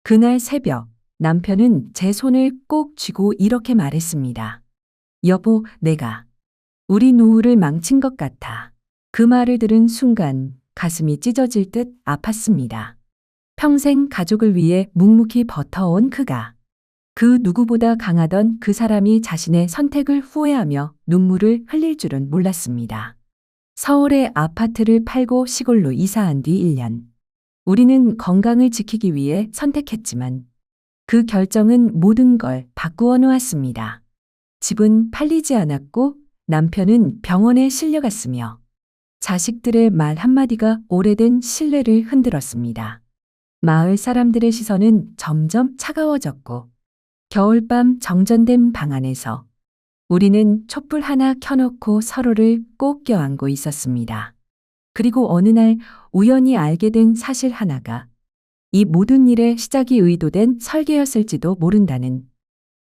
그날 새벽, 남편은 제 손을 꼭 쥐고 이렇게 말했습니다. 여보, 내가 우리 노후를 망친 것 같아. 그 말을 들은 순간 가슴이 찢어질 듯 아팠습니다. 평생 가족을 위해 묵묵히 버텨온 그가, 그 누구보다 강하던 그 사람이 자신의 선택을 후회하며 눈물을 흘릴 줄은 몰랐습니다. 서울의 아파트를 팔고 시골로 이사한 뒤 1년. 우리는 건강을 지키기 위해 선택했지만 그 결정은 모든 걸 바꾸어 놓았습니다. 집은 팔리지 않았고 남편은 병원에 실려갔으며 자식들의 말 한마디가 오래된 신뢰를 흔들었습니다. 마을 사람들의 시선은 점점 차가워졌고 겨울밤 정전된 방 안에서 우리는 촛불 하나 켜놓고 서로를 꼭 껴안고 있었습니다. 그리고 어느 날 우연히 알게 된 사실 하나가 이 모든 일의 시작이 의도된 설계였을지도 모른다는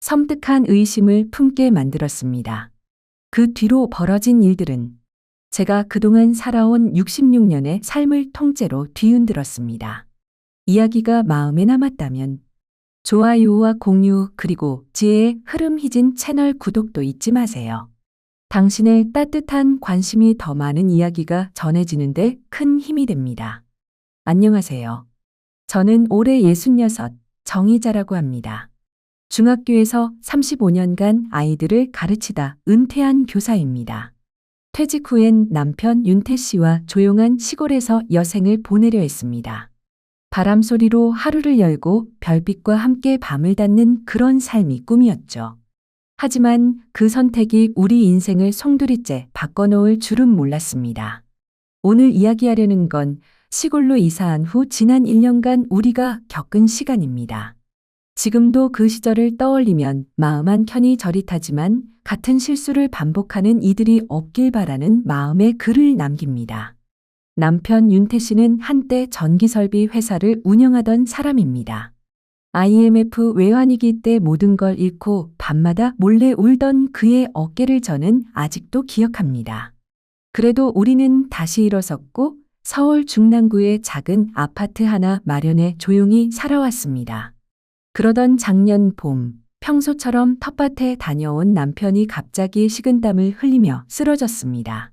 섬뜩한 의심을 품게 만들었습니다. 그 뒤로 벌어진 일들은 제가 그동안 살아온 66년의 삶을 통째로 뒤흔들었습니다. 이야기가 마음에 남았다면 좋아요와 공유 그리고 지혜의 흐름 희진 채널 구독도 잊지 마세요. 당신의 따뜻한 관심이 더 많은 이야기가 전해지는데 큰 힘이 됩니다. 안녕하세요. 저는 올해 66 정희자라고 합니다. 중학교에서 35년간 아이들을 가르치다 은퇴한 교사입니다. 퇴직 후엔 남편 윤태 씨와 조용한 시골에서 여생을 보내려 했습니다. 바람 소리로 하루를 열고 별빛과 함께 밤을 닫는 그런 삶이 꿈이었죠. 하지만 그 선택이 우리 인생을 송두리째 바꿔놓을 줄은 몰랐습니다. 오늘 이야기하려는 건 시골로 이사한 후 지난 1년간 우리가 겪은 시간입니다. 지금도 그 시절을 떠올리면 마음 한켠이 저릿하지만 같은 실수를 반복하는 이들이 없길 바라는 마음의 글을 남깁니다. 남편 윤태 씨는 한때 전기설비 회사를 운영하던 사람입니다. IMF 외환위기 때 모든 걸 잃고 밤마다 몰래 울던 그의 어깨를 저는 아직도 기억합니다. 그래도 우리는 다시 일어섰고 서울 중랑구의 작은 아파트 하나 마련해 조용히 살아왔습니다. 그러던 작년 봄, 평소처럼 텃밭에 다녀온 남편이 갑자기 식은땀을 흘리며 쓰러졌습니다.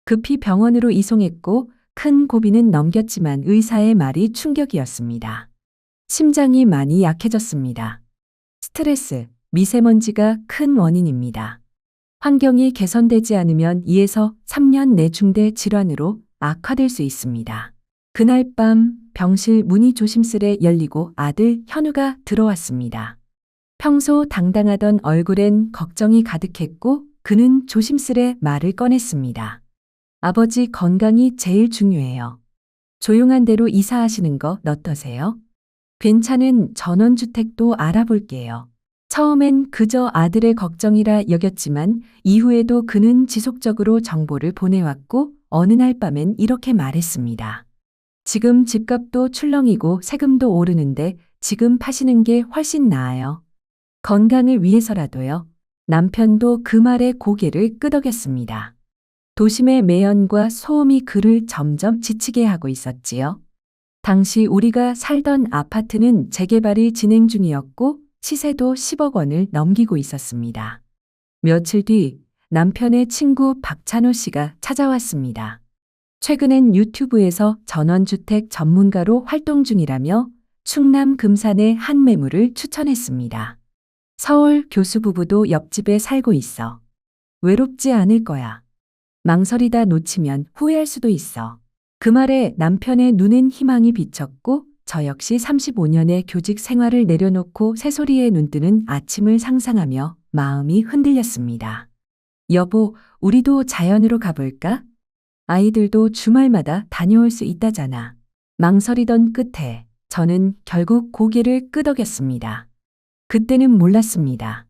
급히 병원으로 이송했고 큰 고비는 넘겼지만 의사의 말이 충격이었습니다. 심장이 많이 약해졌습니다. 스트레스, 미세먼지가 큰 원인입니다. 환경이 개선되지 않으면 2에서 3년 내 중대 질환으로 악화될 수 있습니다. 그날 밤 병실 문이 조심스레 열리고 아들 현우가 들어왔습니다. 평소 당당하던 얼굴엔 걱정이 가득했고 그는 조심스레 말을 꺼냈습니다. 아버지 건강이 제일 중요해요. 조용한 데로 이사하시는 거 어떠세요? 괜찮은 전원주택도 알아볼게요. 처음엔 그저 아들의 걱정이라 여겼지만 이후에도 그는 지속적으로 정보를 보내왔고 어느 날 밤엔 이렇게 말했습니다. 지금 집값도 출렁이고 세금도 오르는데 지금 파시는 게 훨씬 나아요. 건강을 위해서라도요. 남편도 그 말에 고개를 끄덕였습니다. 도심의 매연과 소음이 그를 점점 지치게 하고 있었지요. 당시 우리가 살던 아파트는 재개발이 진행 중이었고 시세도 10억 원을 넘기고 있었습니다. 며칠 뒤 남편의 친구 박찬호 씨가 찾아왔습니다. 최근엔 유튜브에서 전원주택 전문가로 활동 중이라며 충남 금산의 한 매물을 추천했습니다. 서울 교수 부부도 옆집에 살고 있어. 외롭지 않을 거야. 망설이다 놓치면 후회할 수도 있어. 그 말에 남편의 눈엔 희망이 비쳤고 저 역시 35년의 교직 생활을 내려놓고 새소리에 눈뜨는 아침을 상상하며 마음이 흔들렸습니다. 여보, 우리도 자연으로 가볼까? 아이들도 주말마다 다녀올 수 있다잖아. 망설이던 끝에 저는 결국 고개를 끄덕였습니다. 그때는 몰랐습니다.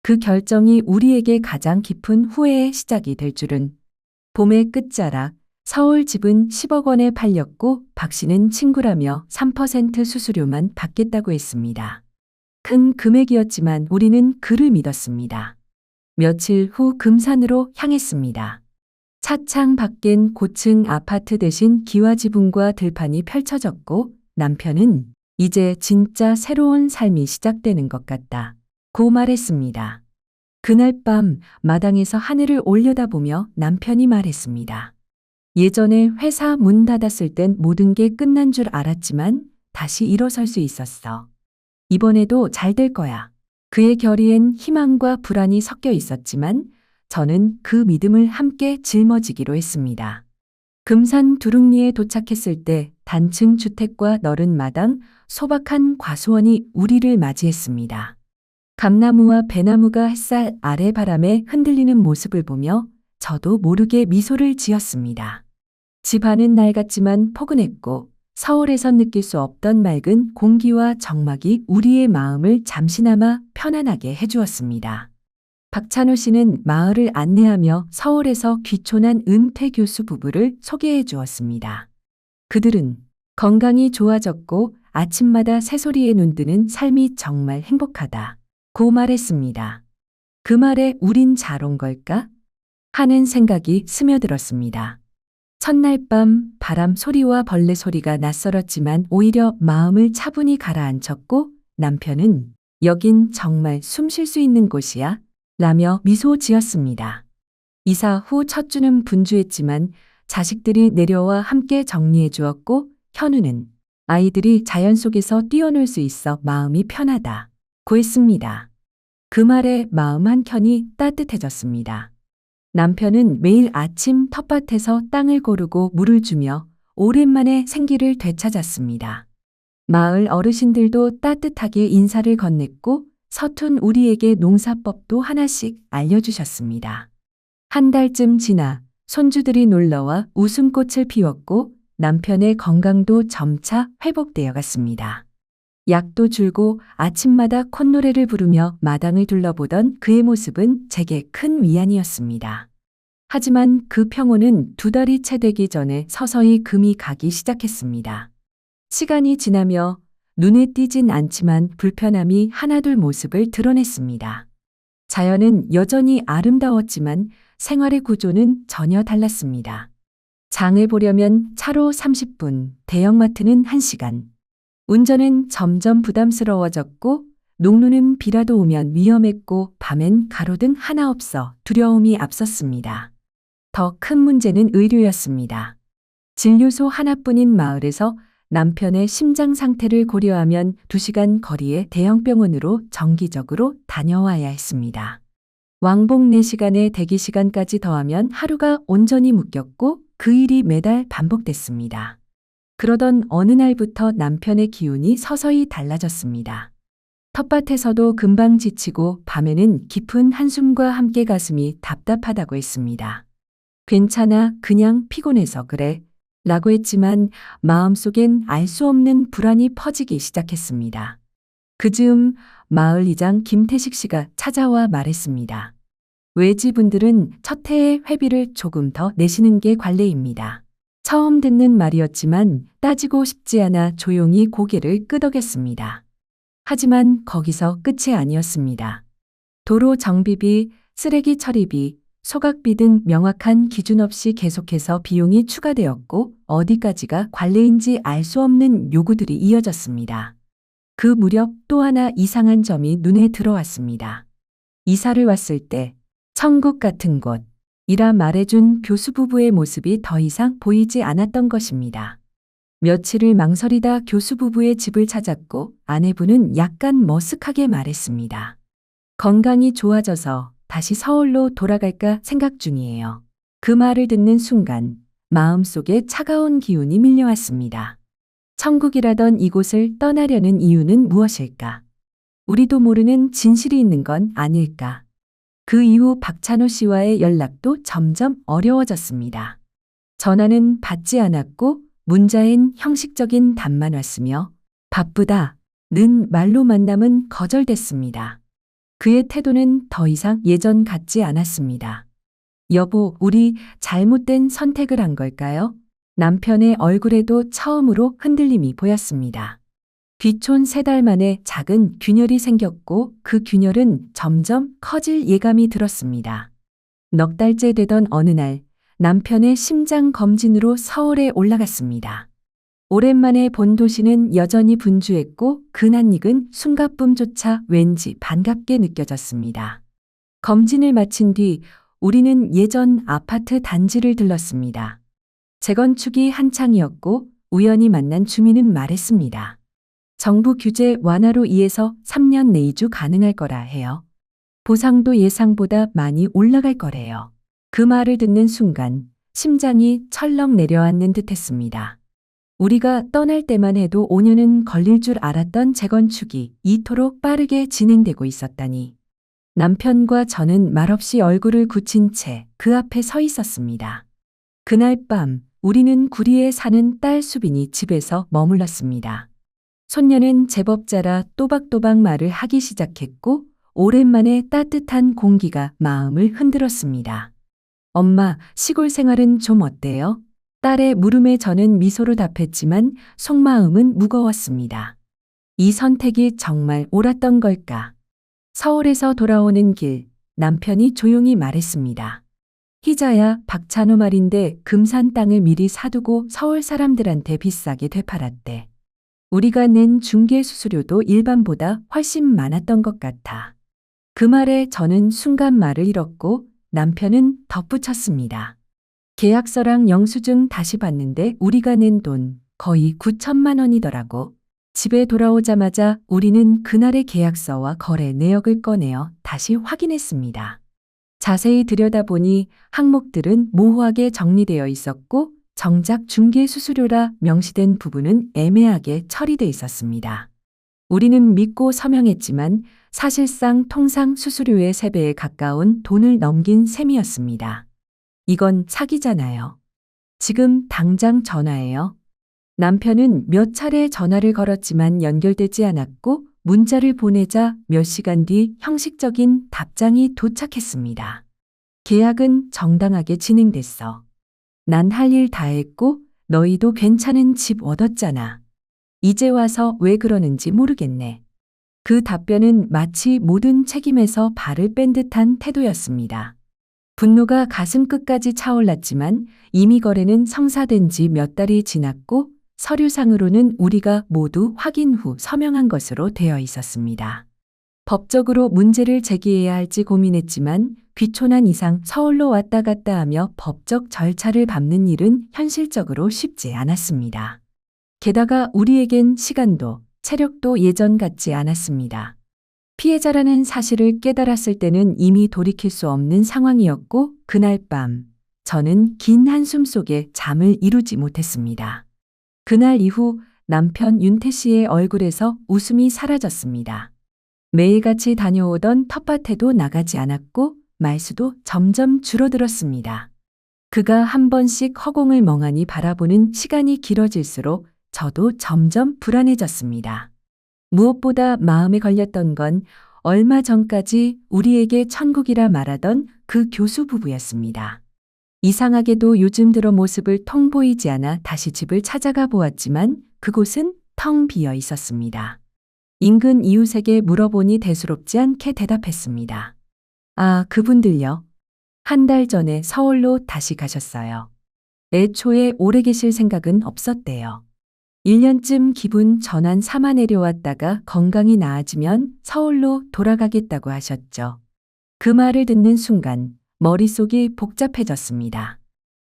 그 결정이 우리에게 가장 깊은 후회의 시작이 될 줄은. 봄의 끝자락, 서울 집은 10억 원에 팔렸고 박 씨는 친구라며 3% 수수료만 받겠다고 했습니다. 큰 금액이었지만 우리는 그를 믿었습니다. 며칠 후 금산으로 향했습니다. 차창 밖엔 고층 아파트 대신 기와지붕과 들판이 펼쳐졌고 남편은 이제 진짜 새로운 삶이 시작되는 것 같다. 고 말했습니다. 그날 밤 마당에서 하늘을 올려다보며 남편이 말했습니다. 예전에 회사 문 닫았을 땐 모든 게 끝난 줄 알았지만 다시 일어설 수 있었어. 이번에도 잘 될 거야. 그의 결의엔 희망과 불안이 섞여 있었지만 저는 그 믿음을 함께 짊어지기로 했습니다. 금산 두릉리에 도착했을 때 단층 주택과 너른 마당, 소박한 과수원이 우리를 맞이했습니다. 감나무와 배나무가 햇살 아래 바람에 흔들리는 모습을 보며 저도 모르게 미소를 지었습니다. 집 안은 낡았지만 포근했고 서울에선 느낄 수 없던 맑은 공기와 정막이 우리의 마음을 잠시나마 편안하게 해주었습니다. 박찬호 씨는 마을을 안내하며 서울에서 귀촌한 은퇴 교수 부부를 소개해 주었습니다. 그들은 건강이 좋아졌고 아침마다 새소리에 눈뜨는 삶이 정말 행복하다. 고 말했습니다. 그 말에 우린 잘 온 걸까? 하는 생각이 스며들었습니다. 첫날 밤 바람 소리와 벌레 소리가 낯설었지만 오히려 마음을 차분히 가라앉혔고 남편은 여긴 정말 숨 쉴 수 있는 곳이야 라며 미소 지었습니다. 이사 후 첫 주는 분주했지만 자식들이 내려와 함께 정리해 주었고 현우는 아이들이 자연 속에서 뛰어놀 수 있어 마음이 편하다 고 했습니다. 그 말에 마음 한켠이 따뜻해졌습니다. 남편은 매일 아침 텃밭에서 땅을 고르고 물을 주며 오랜만에 생기를 되찾았습니다. 마을 어르신들도 따뜻하게 인사를 건넸고 서툰 우리에게 농사법도 하나씩 알려주셨습니다. 한 달쯤 지나 손주들이 놀러와 웃음꽃을 피웠고 남편의 건강도 점차 회복되어 갔습니다. 약도 줄고 아침마다 콧노래를 부르며 마당을 둘러보던 그의 모습은 제게 큰 위안이었습니다. 하지만 그 평온은 2달이 채 되기 전에 서서히 금이 가기 시작했습니다. 시간이 지나며 눈에 띄진 않지만 불편함이 하나둘 모습을 드러냈습니다. 자연은 여전히 아름다웠지만 생활의 구조는 전혀 달랐습니다. 장을 보려면 차로 30분, 대형마트는 1시간. 운전은 점점 부담스러워졌고 농로는 비라도 오면 위험했고 밤엔 가로등 하나 없어 두려움이 앞섰습니다. 더 큰 문제는 의료였습니다. 진료소 하나뿐인 마을에서 남편의 심장 상태를 고려하면 2시간 거리의 대형병원으로 정기적으로 다녀와야 했습니다. 왕복 4시간의 대기 시간까지 더하면 하루가 온전히 묶였고 그 일이 매달 반복됐습니다. 그러던 어느 날부터 남편의 기운이 서서히 달라졌습니다. 텃밭에서도 금방 지치고 밤에는 깊은 한숨과 함께 가슴이 답답하다고 했습니다. 괜찮아, 그냥 피곤해서 그래 라고 했지만 마음속엔 알 수 없는 불안이 퍼지기 시작했습니다. 그 즈음 마을 이장 김태식 씨가 찾아와 말했습니다. 외지분들은 첫 해의 회비를 조금 더 내시는 게 관례입니다. 처음 듣는 말이었지만 따지고 싶지 않아 조용히 고개를 끄덕였습니다. 하지만 거기서 끝이 아니었습니다. 도로 정비비, 쓰레기 처리비, 소각비 등 명확한 기준 없이 계속해서 비용이 추가되었고 어디까지가 관례인지 알 수 없는 요구들이 이어졌습니다. 그 무렵 또 하나 이상한 점이 눈에 들어왔습니다. 이사를 왔을 때 천국 같은 곳이라 말해준 교수 부부의 모습이 더 이상 보이지 않았던 것입니다. 며칠을 망설이다 교수 부부의 집을 찾았고 아내분은 약간 머쓱하게 말했습니다. 건강이 좋아져서 다시 서울로 돌아갈까 생각 중이에요. 그 말을 듣는 순간 마음속에 차가운 기운이 밀려왔습니다. 천국이라던 이곳을 떠나려는 이유는 무엇일까? 우리도 모르는 진실이 있는 건 아닐까? 그 이후 박찬호 씨와의 연락도 점점 어려워졌습니다. 전화는 받지 않았고 문자엔 형식적인 답만 왔으며 바쁘다는 말로 만남은 거절됐습니다. 그의 태도는 더 이상 예전 같지 않았습니다. 여보, 우리 잘못된 선택을 한 걸까요? 남편의 얼굴에도 처음으로 흔들림이 보였습니다. 귀촌 3달 만에 작은 균열이 생겼고 그 균열은 점점 커질 예감이 들었습니다. 넉 달째 되던 어느 날 남편의 심장 검진으로 서울에 올라갔습니다. 오랜만에 본 도시는 여전히 분주했고 그 낯익은 숨가쁨조차 왠지 반갑게 느껴졌습니다. 검진을 마친 뒤 우리는 예전 아파트 단지를 들렀습니다. 재건축이 한창이었고 우연히 만난 주민은 말했습니다. 정부 규제 완화로 인해서 3년 내 이주 가능할 거라 해요. 보상도 예상보다 많이 올라갈 거래요. 그 말을 듣는 순간 심장이 철렁 내려앉는 듯 했습니다. 우리가 떠날 때만 해도 5년은 걸릴 줄 알았던 재건축이 이토록 빠르게 진행되고 있었다니. 남편과 저는 말없이 얼굴을 굳힌 채 그 앞에 서 있었습니다. 그날 밤 우리는 구리에 사는 딸 수빈이 집에서 머물렀습니다. 손녀는 제법 자라 또박또박 말을 하기 시작했고 오랜만에 따뜻한 공기가 마음을 흔들었습니다. 엄마, 시골 생활은 좀 어때요? 딸의 물음에 저는 미소로 답했지만 속마음은 무거웠습니다. 이 선택이 정말 옳았던 걸까? 서울에서 돌아오는 길, 남편이 조용히 말했습니다. 희자야, 박찬호 말인데 금산 땅을 미리 사두고 서울 사람들한테 비싸게 되팔았대. 우리가 낸 중개 수수료도 일반보다 훨씬 많았던 것 같아. 그 말에 저는 순간 말을 잃었고 남편은 덧붙였습니다. 계약서랑 영수증 다시 봤는데 우리가 낸 돈 거의 9천만 원이더라고. 집에 돌아오자마자 우리는 그날의 계약서와 거래 내역을 꺼내어 다시 확인했습니다. 자세히 들여다보니 항목들은 모호하게 정리되어 있었고 정작 중개 수수료라 명시된 부분은 애매하게 처리돼 있었습니다. 우리는 믿고 서명했지만 사실상 통상 수수료의 3배에 가까운 돈을 넘긴 셈이었습니다. 이건 사기잖아요. 지금 당장 전화해요. 남편은 몇 차례 전화를 걸었지만 연결되지 않았고 문자를 보내자 몇 시간 뒤 형식적인 답장이 도착했습니다. 계약은 정당하게 진행됐어. 난 할 일 다 했고 너희도 괜찮은 집 얻었잖아. 이제 와서 왜 그러는지 모르겠네. 그 답변은 마치 모든 책임에서 발을 뺀 듯한 태도였습니다. 분노가 가슴 끝까지 차올랐지만 이미 거래는 성사된 지 몇 달이 지났고 서류상으로는 우리가 모두 확인 후 서명한 것으로 되어 있었습니다. 법적으로 문제를 제기해야 할지 고민했지만 귀촌한 이상 서울로 왔다 갔다 하며 법적 절차를 밟는 일은 현실적으로 쉽지 않았습니다. 게다가 우리에겐 시간도 체력도 예전 같지 않았습니다. 피해자라는 사실을 깨달았을 때는 이미 돌이킬 수 없는 상황이었고 그날 밤 저는 긴 한숨 속에 잠을 이루지 못했습니다. 그날 이후 남편 윤태 씨의 얼굴에서 웃음이 사라졌습니다. 매일같이 다녀오던 텃밭에도 나가지 않았고 말수도 점점 줄어들었습니다. 그가 한 번씩 허공을 멍하니 바라보는 시간이 길어질수록 저도 점점 불안해졌습니다. 무엇보다 마음에 걸렸던 건 얼마 전까지 우리에게 천국이라 말하던 그 교수 부부였습니다. 이상하게도 요즘 들어 모습을 통 보이지 않아 다시 집을 찾아가 보았지만 그곳은 텅 비어 있었습니다. 인근 이웃에게 물어보니 대수롭지 않게 대답했습니다. 아, 그분들요. 한 달 전에 서울로 다시 가셨어요. 애초에 오래 계실 생각은 없었대요. 1년쯤 기분 전환 삼아 내려왔다가 건강이 나아지면 서울로 돌아가겠다고 하셨죠. 그 말을 듣는 순간 머릿속이 복잡해졌습니다.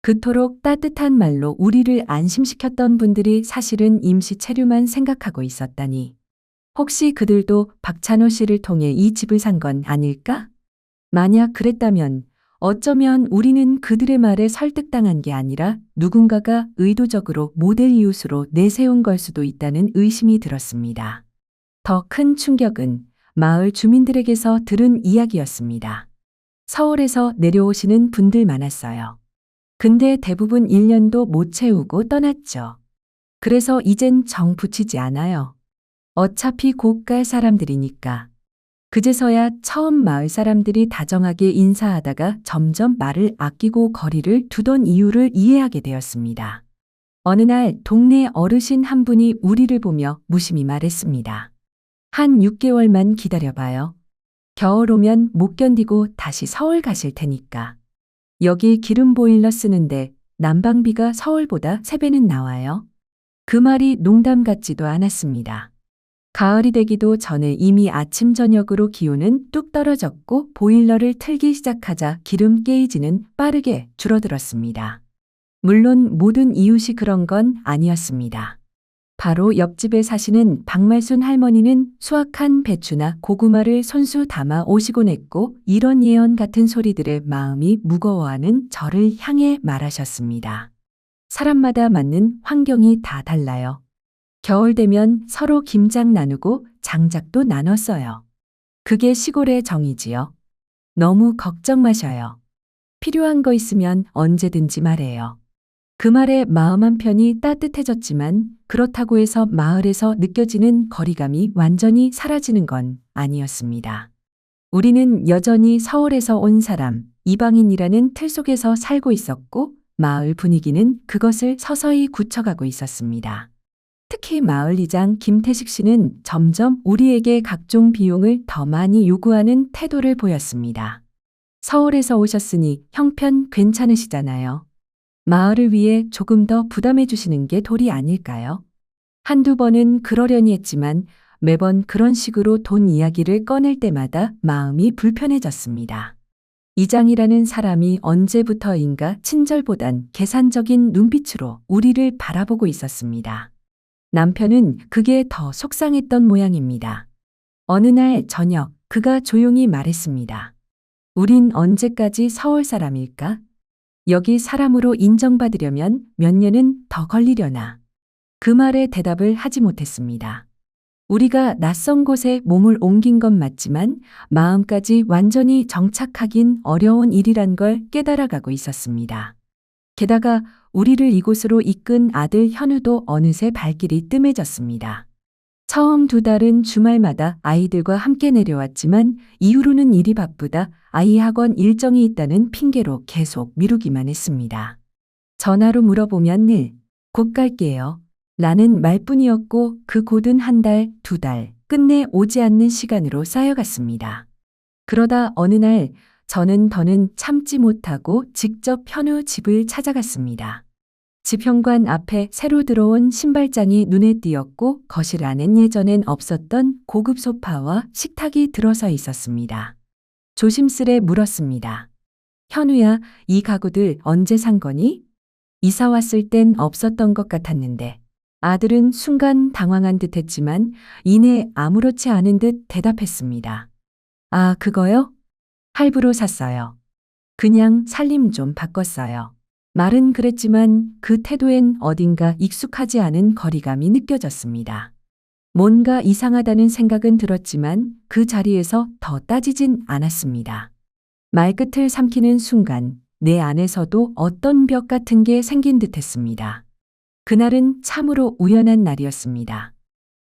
그토록 따뜻한 말로 우리를 안심시켰던 분들이 사실은 임시 체류만 생각하고 있었다니. 혹시 그들도 박찬호 씨를 통해 이 집을 산 건 아닐까? 만약 그랬다면 어쩌면 우리는 그들의 말에 설득당한 게 아니라 누군가가 의도적으로 모델 이웃으로 내세운 걸 수도 있다는 의심이 들었습니다. 더 큰 충격은 마을 주민들에게서 들은 이야기였습니다. 서울에서 내려오시는 분들 많았어요. 근데 대부분 1년도 못 채우고 떠났죠. 그래서 이젠 정 붙이지 않아요. 어차피 곧 갈 사람들이니까. 그제서야 처음 마을 사람들이 다정하게 인사하다가 점점 말을 아끼고 거리를 두던 이유를 이해하게 되었습니다. 어느 날 동네 어르신 한 분이 우리를 보며 무심히 말했습니다. 한 6개월만 기다려봐요. 겨울 오면 못 견디고 다시 서울 가실 테니까. 여기 기름 보일러 쓰는데 난방비가 서울보다 3배는 나와요. 그 말이 농담 같지도 않았습니다. 가을이 되기도 전에 이미 아침 저녁으로 기온은 뚝 떨어졌고 보일러를 틀기 시작하자 기름 게이지는 빠르게 줄어들었습니다. 물론 모든 이웃이 그런 건 아니었습니다. 바로 옆집에 사시는 박말순 할머니는 수확한 배추나 고구마를 손수 담아 오시곤 했고 이런 예언 같은 소리들에 마음이 무거워하는 저를 향해 말하셨습니다. 사람마다 맞는 환경이 다 달라요. 겨울 되면 서로 김장 나누고 장작도 나눴어요. 그게 시골의 정이지요. 너무 걱정 마셔요. 필요한 거 있으면 언제든지 말해요. 그 말에 마음 한편이 따뜻해졌지만 그렇다고 해서 마을에서 느껴지는 거리감이 완전히 사라지는 건 아니었습니다. 우리는 여전히 서울에서 온 사람, 이방인이라는 틀 속에서 살고 있었고 마을 분위기는 그것을 서서히 굳혀가고 있었습니다. 특히 마을이장 김태식 씨는 점점 우리에게 각종 비용을 더 많이 요구하는 태도를 보였습니다. 서울에서 오셨으니 형편 괜찮으시잖아요. 마을을 위해 조금 더 부담해 주시는 게 도리 아닐까요? 한두 번은 그러려니 했지만 매번 그런 식으로 돈 이야기를 꺼낼 때마다 마음이 불편해졌습니다. 이장이라는 사람이 언제부터인가 친절보단 계산적인 눈빛으로 우리를 바라보고 있었습니다. 남편은 그게 더 속상했던 모양입니다. 어느 날 저녁 그가 조용히 말했습니다. 우린 언제까지 서울 사람일까? 여기 사람으로 인정받으려면 몇 년은 더 걸리려나. 그 말에 대답을 하지 못했습니다. 우리가 낯선 곳에 몸을 옮긴 건 맞지만 마음까지 완전히 정착하긴 어려운 일이란 걸 깨달아가고 있었습니다. 게다가 우리를 이곳으로 이끈 아들 현우도 어느새 발길이 뜸해졌습니다. 처음 2달은 주말마다 아이들과 함께 내려왔지만 이후로는 일이 바쁘다 아이 학원 일정이 있다는 핑계로 계속 미루기만 했습니다. 전화로 물어보면 곧 갈게요. 라는 말뿐이었고 그 곧은 1달, 2달 끝내 오지 않는 시간으로 쌓여갔습니다. 그러다 어느 날 저는 더는 참지 못하고 직접 현우 집을 찾아갔습니다. 집 현관 앞에 새로 들어온 신발장이 눈에 띄었고 거실 안엔 예전엔 없었던 고급 소파와 식탁이 들어서 있었습니다. 조심스레 물었습니다. 현우야, 이 가구들 언제 산 거니? 이사 왔을 땐 없었던 것 같았는데. 아들은 순간 당황한 듯 했지만 이내 아무렇지 않은 듯 대답했습니다. 아, 그거요? 할부로 샀어요. 그냥 살림 좀 바꿨어요. 말은 그랬지만 그 태도엔 어딘가 익숙하지 않은 거리감이 느껴졌습니다. 뭔가 이상하다는 생각은 들었지만 그 자리에서 더 따지진 않았습니다. 말끝을 삼키는 순간 내 안에서도 어떤 벽 같은 게 생긴 듯 했습니다. 그날은 참으로 우연한 날이었습니다.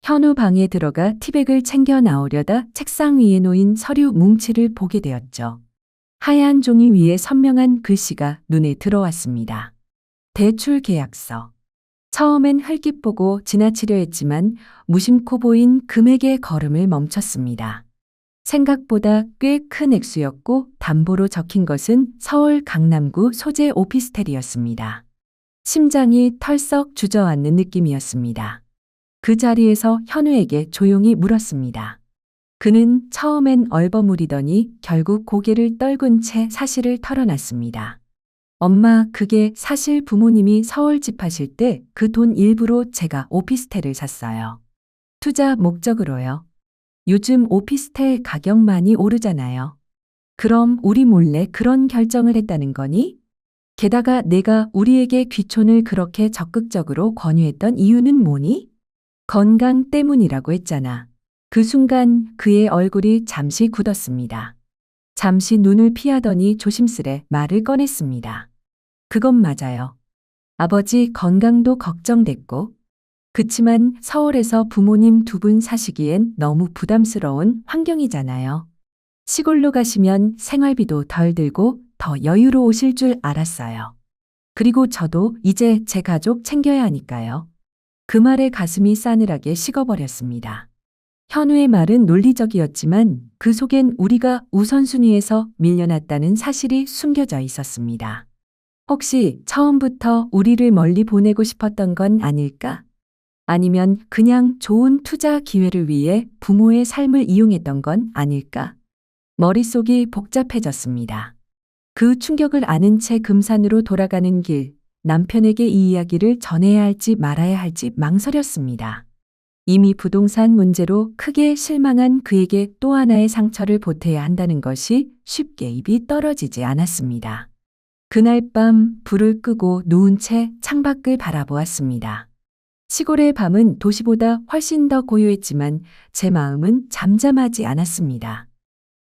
현우 방에 들어가 티백을 챙겨 나오려다 책상 위에 놓인 서류 뭉치를 보게 되었죠. 하얀 종이 위에 선명한 글씨가 눈에 들어왔습니다. 대출 계약서. 처음엔 흘낏 보고 지나치려 했지만 무심코 보인 금액의 걸음을 멈췄습니다. 생각보다 꽤 큰 액수였고 담보로 적힌 것은 서울 강남구 소재 오피스텔이었습니다. 심장이 털썩 주저앉는 느낌이었습니다. 그 자리에서 현우에게 조용히 물었습니다. 그는 처음엔 얼버무리더니 결국 고개를 떨군 채 사실을 털어놨습니다. 엄마, 그게 사실 부모님이 서울 집 하실 때 그 돈 일부로 제가 오피스텔을 샀어요. 투자 목적으로요. 요즘 오피스텔 가격 많이 오르잖아요. 그럼 우리 몰래 그런 결정을 했다는 거니? 게다가 내가 우리에게 귀촌을 그렇게 적극적으로 권유했던 이유는 뭐니? 건강 때문이라고 했잖아. 그 순간 그의 얼굴이 잠시 굳었습니다. 잠시 눈을 피하더니 조심스레 말을 꺼냈습니다. 그건 맞아요. 아버지 건강도 걱정됐고, 그치만 서울에서 부모님 2분 사시기엔 너무 부담스러운 환경이잖아요. 시골로 가시면 생활비도 덜 들고 더 여유로우실 줄 알았어요. 그리고 저도 이제 제 가족 챙겨야 하니까요. 그 말에 가슴이 싸늘하게 식어버렸습니다. 현우의 말은 논리적이었지만 그 속엔 우리가 우선순위에서 밀려났다는 사실이 숨겨져 있었습니다. 혹시 처음부터 우리를 멀리 보내고 싶었던 건 아닐까? 아니면 그냥 좋은 투자 기회를 위해 부모의 삶을 이용했던 건 아닐까? 머릿속이 복잡해졌습니다. 그 충격을 아는 채 금산으로 돌아가는 길, 남편에게 이 이야기를 전해야 할지 말아야 할지 망설였습니다. 이미 부동산 문제로 크게 실망한 그에게 또 하나의 상처를 보태야 한다는 것이 쉽게 입이 떨어지지 않았습니다. 그날 밤 불을 끄고 누운 채 창밖을 바라보았습니다. 시골의 밤은 도시보다 훨씬 더 고요했지만 제 마음은 잠잠하지 않았습니다.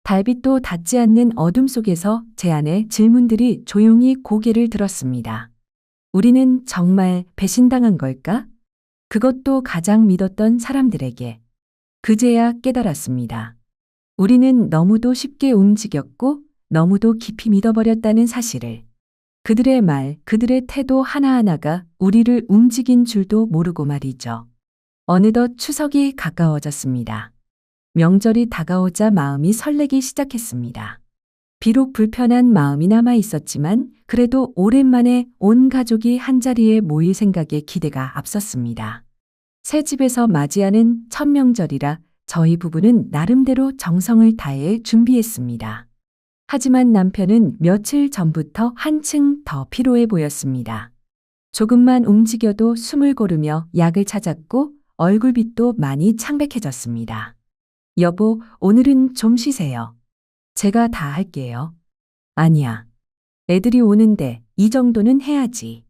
달빛도 닿지 않는 어둠 속에서 제 안에 질문들이 조용히 고개를 들었습니다. 우리는 정말 배신당한 걸까? 그것도 가장 믿었던 사람들에게. 그제야 깨달았습니다. 우리는 너무도 쉽게 움직였고 너무도 깊이 믿어버렸다는 사실을. 그들의 말, 그들의 태도 하나하나가 우리를 움직인 줄도 모르고 말이죠. 어느덧 추석이 가까워졌습니다. 명절이 다가오자 마음이 설레기 시작했습니다. 비록 불편한 마음이 남아 있었지만 그래도 오랜만에 온 가족이 한자리에 모일 생각에 기대가 앞섰습니다. 새 집에서 맞이하는 첫 명절이라 저희 부부는 나름대로 정성을 다해 준비했습니다. 하지만 남편은 며칠 전부터 한층 더 피로해 보였습니다. 조금만 움직여도 숨을 고르며 약을 찾았고 얼굴빛도 많이 창백해졌습니다. 여보, 오늘은 좀 쉬세요. 제가 다 할게요. 아니야. 애들이 오는데 이 정도는 해야지.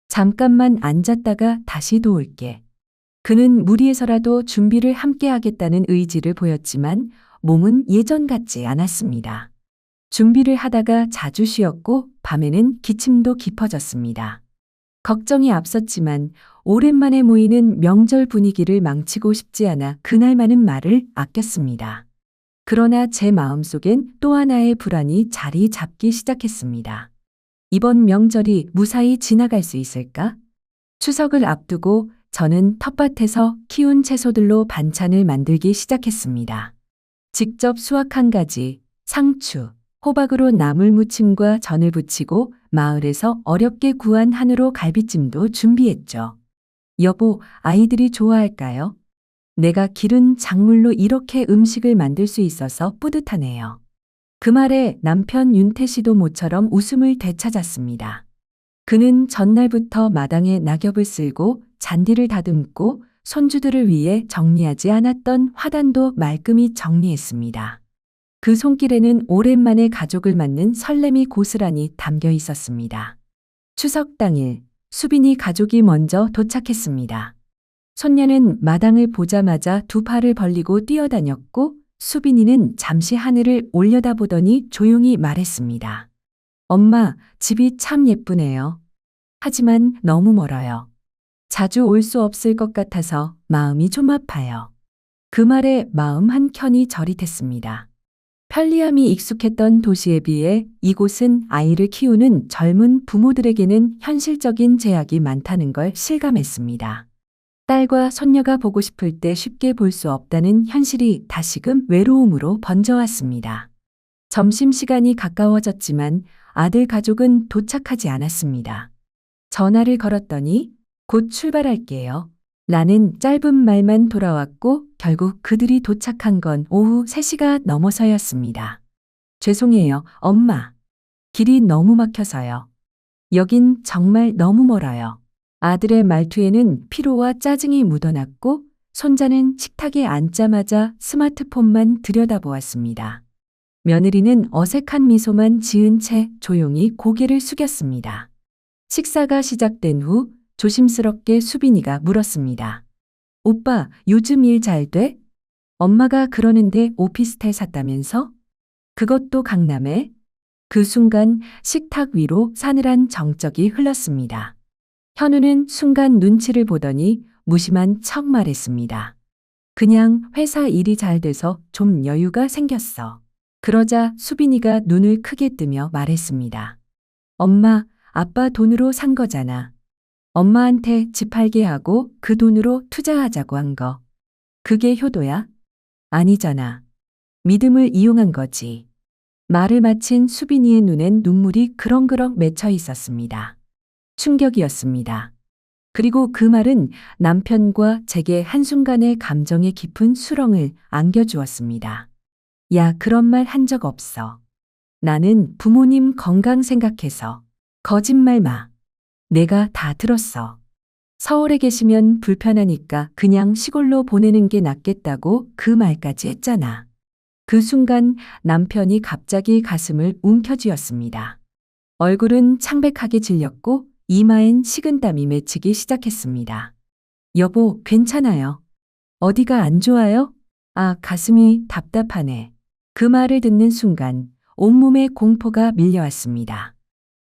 잠깐만 앉았다가 다시 도울게. 그는 무리해서라도 준비를 함께 하겠다는 의지를 보였지만 몸은 예전 같지 않았습니다. 준비를 하다가 자주 쉬었고 밤에는 기침도 깊어졌습니다. 걱정이 앞섰지만 오랜만에 모이는 명절 분위기를 망치고 싶지 않아 그날만은 말을 아꼈습니다. 그러나 제 마음속엔 또 하나의 불안이 자리 잡기 시작했습니다. 이번 명절이 무사히 지나갈 수 있을까? 추석을 앞두고 저는 텃밭에서 키운 채소들로 반찬을 만들기 시작했습니다. 직접 수확한 가지, 상추, 호박으로 나물 무침과 전을 부치고 마을에서 어렵게 구한 한우로 갈비찜도 준비했죠. 여보, 아이들이 좋아할까요? 내가 기른 작물로 이렇게 음식을 만들 수 있어서 뿌듯하네요. 그 말에 남편 윤태 씨도 모처럼 웃음을 되찾았습니다. 그는 전날부터 마당에 낙엽을 쓸고 잔디를 다듬고 손주들을 위해 정리하지 않았던 화단도 말끔히 정리했습니다. 그 손길에는 오랜만에 가족을 맞는 설렘이 고스란히 담겨 있었습니다. 추석 당일 수빈이 가족이 먼저 도착했습니다. 손녀는 마당을 보자마자 두 팔을 벌리고 뛰어다녔고 수빈이는 잠시 하늘을 올려다보더니 조용히 말했습니다. 엄마, 집이 참 예쁘네요. 하지만 너무 멀어요. 자주 올 수 없을 것 같아서 마음이 좀 아파요. 그 말에 마음 한켠이 저릿했습니다. 편리함이 익숙했던 도시에 비해 이곳은 아이를 키우는 젊은 부모들에게는 현실적인 제약이 많다는 걸 실감했습니다. 딸과 손녀가 보고 싶을 때 쉽게 볼 수 없다는 현실이 다시금 외로움으로 번져왔습니다. 점심시간이 가까워졌지만 아들 가족은 도착하지 않았습니다. 전화를 걸었더니 곧 출발할게요. 라는 짧은 말만 돌아왔고 결국 그들이 도착한 건 오후 3시가 넘어서였습니다. 죄송해요, 엄마. 길이 너무 막혀서요. 여긴 정말 너무 멀어요. 아들의 말투에는 피로와 짜증이 묻어났고 손자는 식탁에 앉자마자 스마트폰만 들여다보았습니다. 며느리는 어색한 미소만 지은 채 조용히 고개를 숙였습니다. 식사가 시작된 후 조심스럽게 수빈이가 물었습니다. 오빠, 요즘 일 잘 돼? 엄마가 그러는데 오피스텔 샀다면서? 그것도 강남에? 그 순간 식탁 위로 싸늘한 정적이 흘렀습니다. 현우는 순간 눈치를 보더니 무심한 척 말했습니다. 그냥 회사 일이 잘 돼서 좀 여유가 생겼어. 그러자 수빈이가 눈을 크게 뜨며 말했습니다. 엄마, 아빠 돈으로 산 거잖아. 엄마한테 집 팔게 하고 그 돈으로 투자하자고 한 거. 그게 효도야? 아니잖아. 믿음을 이용한 거지. 말을 마친 수빈이의 눈엔 눈물이 그렁그렁 맺혀 있었습니다. 충격이었습니다. 그리고 그 말은 남편과 제게 한순간의 감정의 깊은 수렁을 안겨주었습니다. 야, 그런 말 한 적 없어. 나는 부모님 건강 생각해서. 거짓말 마. 내가 다 들었어. 서울에 계시면 불편하니까 그냥 시골로 보내는 게 낫겠다고 그 말까지 했잖아. 그 순간 남편이 갑자기 가슴을 움켜쥐었습니다. 얼굴은 창백하게 질렸고 이마엔 식은땀이 맺히기 시작했습니다. 여보, 괜찮아요. 어디가 안 좋아요? 아, 가슴이 답답하네. 그 말을 듣는 순간 온몸에 공포가 밀려왔습니다.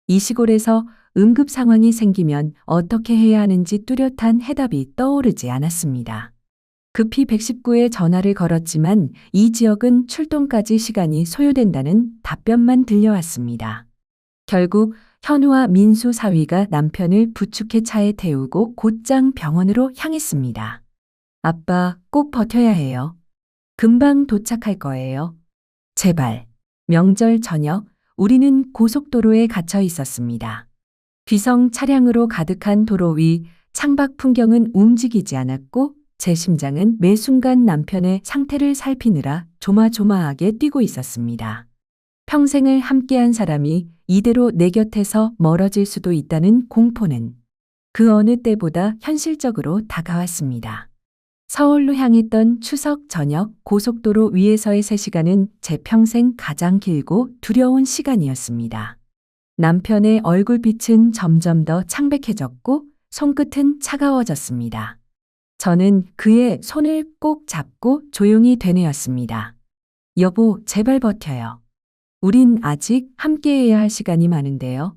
이 시골에서 응급 상황이 생기면 어떻게 해야 하는지 뚜렷한 해답이 떠오르지 않았습니다. 급히 119에 전화를 걸었지만 이 지역은 출동까지 시간이 소요된다는 답변만 들려왔습니다. 결국 현우와 민수 사위가 남편을 부축해 차에 태우고 곧장 병원으로 향했습니다. 아빠, 꼭 버텨야 해요. 금방 도착할 거예요. 제발. 명절 저녁, 우리는 고속도로에 갇혀 있었습니다. 귀성 차량으로 가득한 도로 위 창밖 풍경은 움직이지 않았고 제 심장은 매 순간 남편의 상태를 살피느라 조마조마하게 뛰고 있었습니다. 평생을 함께한 사람이 이대로 내 곁에서 멀어질 수도 있다는 공포는 그 어느 때보다 현실적으로 다가왔습니다. 서울로 향했던 추석 저녁 고속도로 위에서의 3시간은 제 평생 가장 길고 두려운 시간이었습니다. 남편의 얼굴빛은 점점 더 창백해졌고 손끝은 차가워졌습니다. 저는 그의 손을 꼭 잡고 조용히 되뇌었습니다. 여보, 제발 버텨요. 우린 아직 함께해야 할 시간이 많은데요.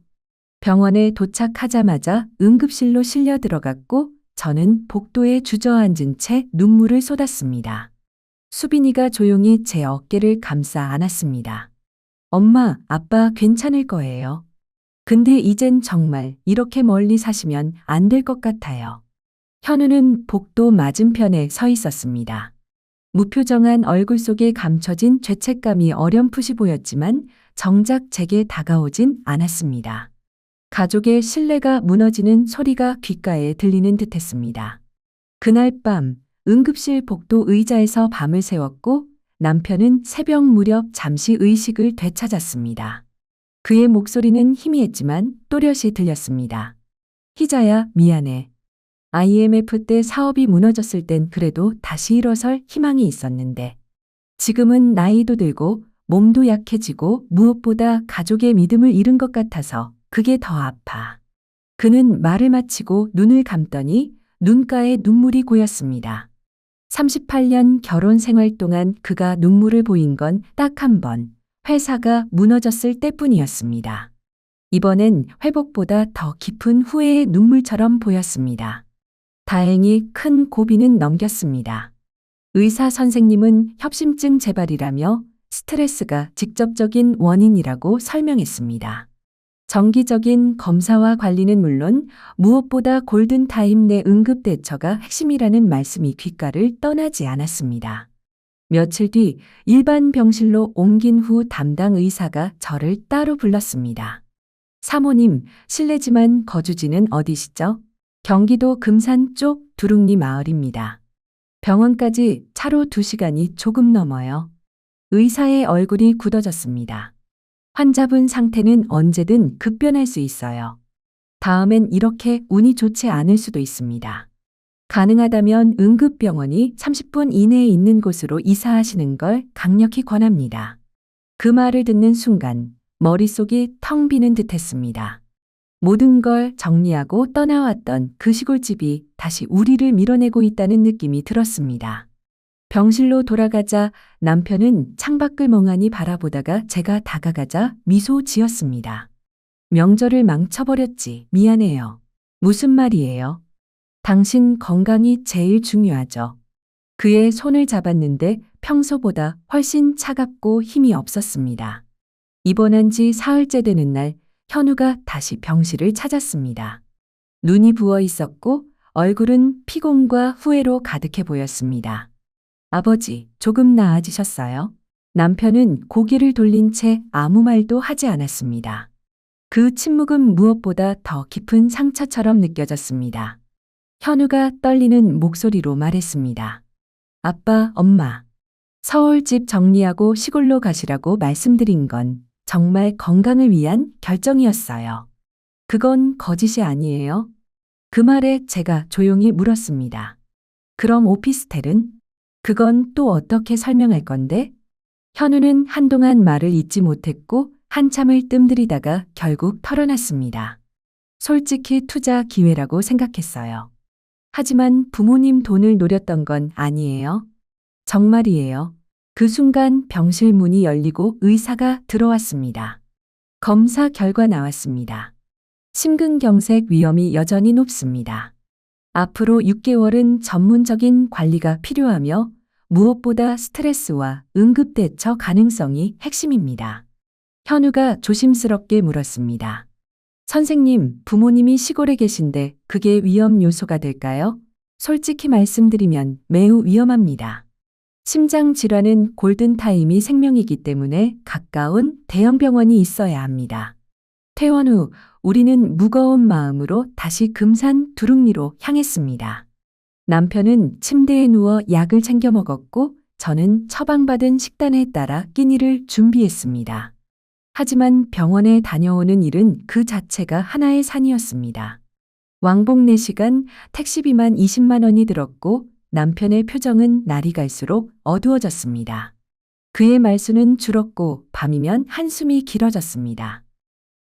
병원에 도착하자마자 응급실로 실려 들어갔고 저는 복도에 주저앉은 채 눈물을 쏟았습니다. 수빈이가 조용히 제 어깨를 감싸 안았습니다. 엄마, 아빠 괜찮을 거예요. 근데 이젠 정말 이렇게 멀리 사시면 안 될 것 같아요. 현우는 복도 맞은편에 서 있었습니다. 무표정한 얼굴 속에 감춰진 죄책감이 어렴풋이 보였지만 정작 제게 다가오진 않았습니다. 가족의 신뢰가 무너지는 소리가 귓가에 들리는 듯했습니다. 그날 밤 응급실 복도 의자에서 밤을 새웠고 남편은 새벽 무렵 잠시 의식을 되찾았습니다. 그의 목소리는 희미했지만 또렷이 들렸습니다. 희자야, 미안해. IMF 때 사업이 무너졌을 땐 그래도 다시 일어설 희망이 있었는데 지금은 나이도 들고 몸도 약해지고 무엇보다 가족의 믿음을 잃은 것 같아서 그게 더 아파. 그는 말을 마치고 눈을 감더니 눈가에 눈물이 고였습니다. 38년 결혼 생활 동안 그가 눈물을 보인 건 딱 한 번, 회사가 무너졌을 때뿐이었습니다. 이번엔 회복보다 더 깊은 후회의 눈물처럼 보였습니다. 다행히 큰 고비는 넘겼습니다. 의사 선생님은 협심증 재발이라며 스트레스가 직접적인 원인이라고 설명했습니다. 정기적인 검사와 관리는 물론 무엇보다 골든타임 내 응급 대처가 핵심이라는 말씀이 귓가를 떠나지 않았습니다. 며칠 뒤 일반 병실로 옮긴 후 담당 의사가 저를 따로 불렀습니다. 사모님, 실례지만 거주지는 어디시죠? 경기도 금산 쪽 두릉리 마을입니다. 병원까지 차로 2시간이 조금 넘어요. 의사의 얼굴이 굳어졌습니다. 환자분 상태는 언제든 급변할 수 있어요. 다음엔 이렇게 운이 좋지 않을 수도 있습니다. 가능하다면 응급병원이 30분 이내에 있는 곳으로 이사하시는 걸 강력히 권합니다. 그 말을 듣는 순간 머릿속이 텅 비는 듯했습니다. 모든 걸 정리하고 떠나왔던 그 시골집이 다시 우리를 밀어내고 있다는 느낌이 들었습니다. 병실로 돌아가자 남편은 창밖을 멍하니 바라보다가 제가 다가가자 미소 지었습니다. 명절을 망쳐버렸지. 미안해요. 무슨 말이에요? 당신 건강이 제일 중요하죠. 그의 손을 잡았는데 평소보다 훨씬 차갑고 힘이 없었습니다. 입원한 지 사흘째 되는 날 현우가 다시 병실을 찾았습니다. 눈이 부어 있었고 얼굴은 피곤과 후회로 가득해 보였습니다. 아버지, 조금 나아지셨어요? 남편은 고개를 돌린 채 아무 말도 하지 않았습니다. 그 침묵은 무엇보다 더 깊은 상처처럼 느껴졌습니다. 현우가 떨리는 목소리로 말했습니다. 아빠, 엄마. 서울 집 정리하고 시골로 가시라고 말씀드린 건 정말 건강을 위한 결정이었어요. 그건 거짓이 아니에요? 그 말에 제가 조용히 물었습니다. 그럼 오피스텔은? 그건 또 어떻게 설명할 건데? 현우는 한동안 말을 잇지 못했고 한참을 뜸들이다가 결국 털어놨습니다. 솔직히 투자 기회라고 생각했어요. 하지만 부모님 돈을 노렸던 건 아니에요. 정말이에요. 그 순간 병실 문이 열리고 의사가 들어왔습니다. 검사 결과 나왔습니다. 심근경색 위험이 여전히 높습니다. 앞으로 6개월은 전문적인 관리가 필요하며 무엇보다 스트레스와 응급대처 가능성이 핵심입니다. 현우가 조심스럽게 물었습니다. 선생님, 부모님이 시골에 계신데 그게 위험 요소가 될까요? 솔직히 말씀드리면 매우 위험합니다. 심장 질환은 골든타임이 생명이기 때문에 가까운 대형 병원이 있어야 합니다. 퇴원 후 우리는 무거운 마음으로 다시 금산 두릉리로 향했습니다. 남편은 침대에 누워 약을 챙겨 먹었고 저는 처방받은 식단에 따라 끼니를 준비했습니다. 하지만 병원에 다녀오는 일은 그 자체가 하나의 산이었습니다. 왕복 4시간 택시비만 20만 원이 들었고 남편의 표정은 날이 갈수록 어두워졌습니다. 그의 말수는 줄었고 밤이면 한숨이 길어졌습니다.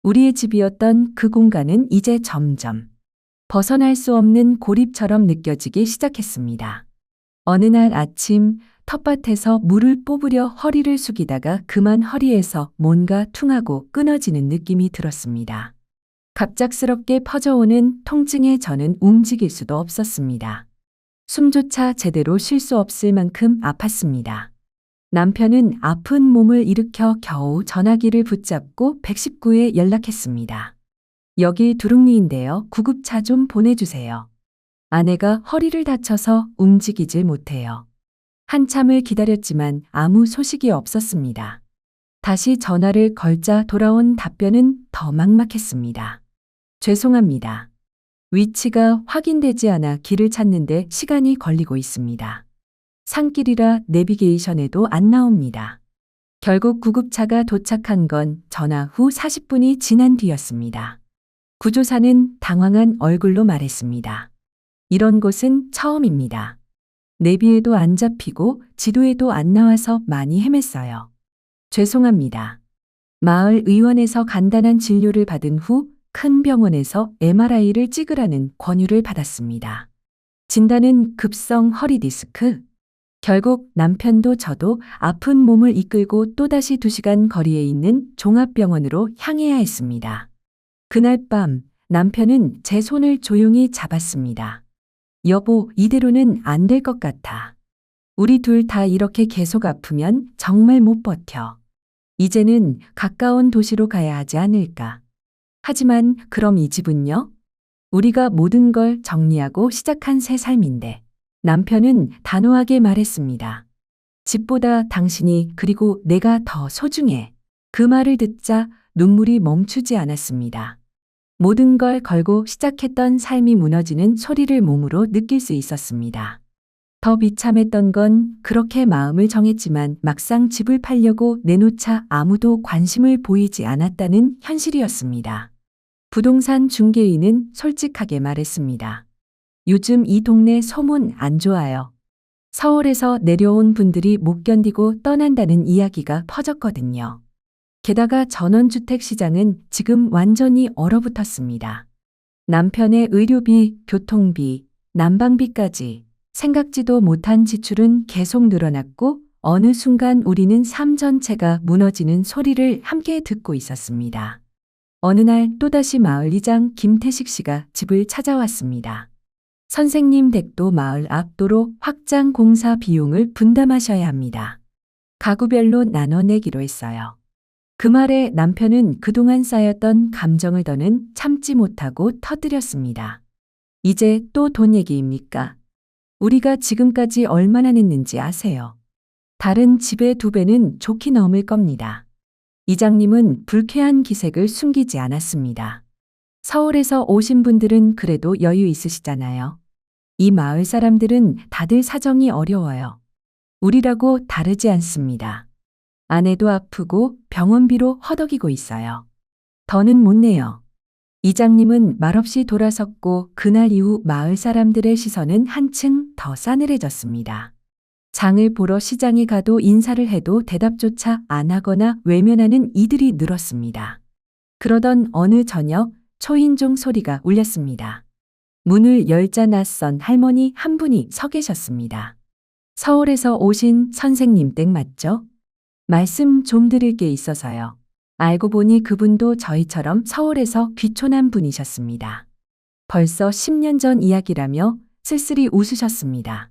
우리의 집이었던 그 공간은 이제 점점 벗어날 수 없는 고립처럼 느껴지기 시작했습니다. 어느 날 아침 텃밭에서 물을 뽑으려 허리를 숙이다가 그만 허리에서 뭔가 퉁하고 끊어지는 느낌이 들었습니다. 갑작스럽게 퍼져오는 통증에 저는 움직일 수도 없었습니다. 숨조차 제대로 쉴 수 없을 만큼 아팠습니다. 남편은 아픈 몸을 일으켜 겨우 전화기를 붙잡고 119에 연락했습니다. 여기 두릉리인데요. 구급차 좀 보내주세요. 아내가 허리를 다쳐서 움직이질 못해요. 한참을 기다렸지만 아무 소식이 없었습니다. 다시 전화를 걸자 돌아온 답변은 더 막막했습니다. 죄송합니다. 위치가 확인되지 않아 길을 찾는데 시간이 걸리고 있습니다. 산길이라 내비게이션에도 안 나옵니다. 결국 구급차가 도착한 건 전화 후 40분이 지난 뒤였습니다. 구조사는 당황한 얼굴로 말했습니다. 이런 곳은 처음입니다. 내비에도 안 잡히고 지도에도 안 나와서 많이 헤맸어요. 죄송합니다. 마을 의원에서 간단한 진료를 받은 후 큰 병원에서 MRI를 찍으라는 권유를 받았습니다. 진단은 급성 허리 디스크. 결국 남편도 저도 아픈 몸을 이끌고 또다시 2시간 거리에 있는 종합병원으로 향해야 했습니다. 그날 밤 남편은 제 손을 조용히 잡았습니다. 여보, 이대로는 안 될 것 같아. 우리 둘 다 이렇게 계속 아프면 정말 못 버텨. 이제는 가까운 도시로 가야 하지 않을까. 하지만 그럼 이 집은요? 우리가 모든 걸 정리하고 시작한 새 삶인데. 남편은 단호하게 말했습니다. 집보다 당신이 그리고 내가 더 소중해. 그 말을 듣자 눈물이 멈추지 않았습니다. 모든 걸 걸고 시작했던 삶이 무너지는 소리를 몸으로 느낄 수 있었습니다. 더 비참했던 건 그렇게 마음을 정했지만 막상 집을 팔려고 내놓자 아무도 관심을 보이지 않았다는 현실이었습니다. 부동산 중개인은 솔직하게 말했습니다. 요즘 이 동네 소문 안 좋아요. 서울에서 내려온 분들이 못 견디고 떠난다는 이야기가 퍼졌거든요. 게다가 전원주택 시장은 지금 완전히 얼어붙었습니다. 남편의 의료비, 교통비, 난방비까지 생각지도 못한 지출은 계속 늘어났고 어느 순간 우리는 삶 전체가 무너지는 소리를 함께 듣고 있었습니다. 어느 날 또다시 마을이장 김태식 씨가 집을 찾아왔습니다. 선생님 댁도 마을 앞 도로 확장 공사 비용을 분담하셔야 합니다. 가구별로 나눠내기로 했어요. 그 말에 남편은 그동안 쌓였던 감정을 더는 참지 못하고 터뜨렸습니다. 이제 또 돈 얘기입니까? 우리가 지금까지 얼마나 냈는지 아세요? 다른 집의 2배는 좋게 넘을 겁니다. 이장님은 불쾌한 기색을 숨기지 않았습니다. 서울에서 오신 분들은 그래도 여유 있으시잖아요. 이 마을 사람들은 다들 사정이 어려워요. 우리라고 다르지 않습니다. 아내도 아프고 병원비로 허덕이고 있어요. 더는 못 내요. 이장님은 말없이 돌아섰고 그날 이후 마을 사람들의 시선은 한층 더 싸늘해졌습니다. 장을 보러 시장에 가도 인사를 해도 대답조차 안 하거나 외면하는 이들이 늘었습니다. 그러던 어느 저녁 초인종 소리가 울렸습니다. 문을 열자 낯선 할머니 한 분이 서 계셨습니다. 서울에서 오신 선생님 댁 맞죠? 말씀 좀 드릴 게 있어서요. 알고 보니 그분도 저희처럼 서울에서 귀촌한 분이셨습니다. 벌써 10년 전 이야기라며 쓸쓸히 웃으셨습니다.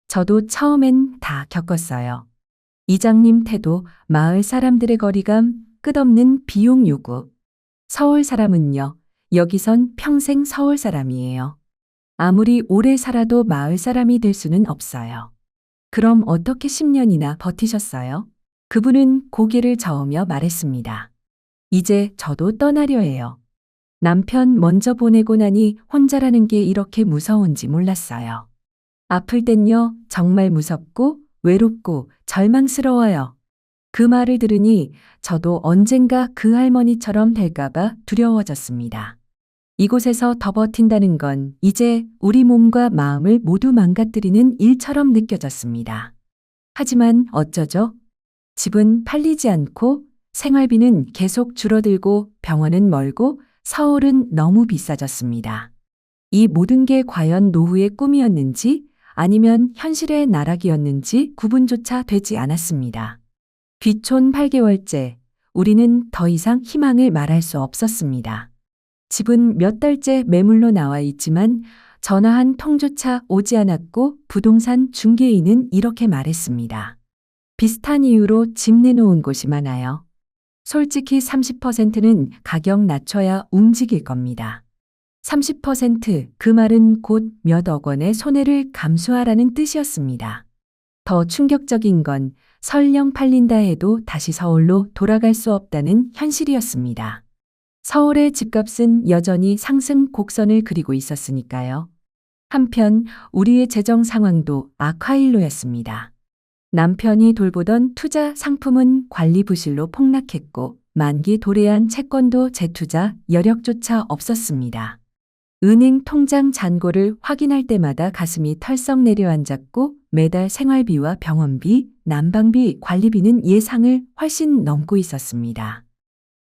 저도 처음엔 다 겪었어요. 이장님 태도, 마을 사람들의 거리감, 끝없는 비용 요구. 서울 사람은요, 여기선 평생 서울 사람이에요. 아무리 오래 살아도 마을 사람이 될 수는 없어요. 그럼 어떻게 10년이나 버티셨어요? 그분은 고개를 저으며 말했습니다. 이제 저도 떠나려 해요. 남편 먼저 보내고 나니 혼자라는 게 이렇게 무서운지 몰랐어요. 아플 땐요, 정말 무섭고 외롭고 절망스러워요. 그 말을 들으니 저도 언젠가 그 할머니처럼 될까봐 두려워졌습니다. 이곳에서 더 버틴다는 건 이제 우리 몸과 마음을 모두 망가뜨리는 일처럼 느껴졌습니다. 하지만 어쩌죠? 집은 팔리지 않고 생활비는 계속 줄어들고 병원은 멀고 서울은 너무 비싸졌습니다. 이 모든 게 과연 노후의 꿈이었는지 아니면 현실의 나락이었는지 구분조차 되지 않았습니다. 귀촌 8개월째, 우리는 더 이상 희망을 말할 수 없었습니다. 집은 몇 달째 매물로 나와 있지만 전화 한 통조차 오지 않았고 부동산 중개인은 이렇게 말했습니다. 비슷한 이유로 집 내놓은 곳이 많아요. 솔직히 30%는 가격 낮춰야 움직일 겁니다. 30%, 그 말은 곧 몇억 원의 손해를 감수하라는 뜻이었습니다. 더 충격적인 건 설령 팔린다 해도 다시 서울로 돌아갈 수 없다는 현실이었습니다. 서울의 집값은 여전히 상승 곡선을 그리고 있었으니까요. 한편 우리의 재정 상황도 악화일로였습니다. 남편이 돌보던 투자 상품은 관리 부실로 폭락했고 만기 도래한 채권도 재투자 여력조차 없었습니다. 은행 통장 잔고를 확인할 때마다 가슴이 털썩 내려앉았고 매달 생활비와 병원비, 난방비, 관리비는 예상을 훨씬 넘고 있었습니다.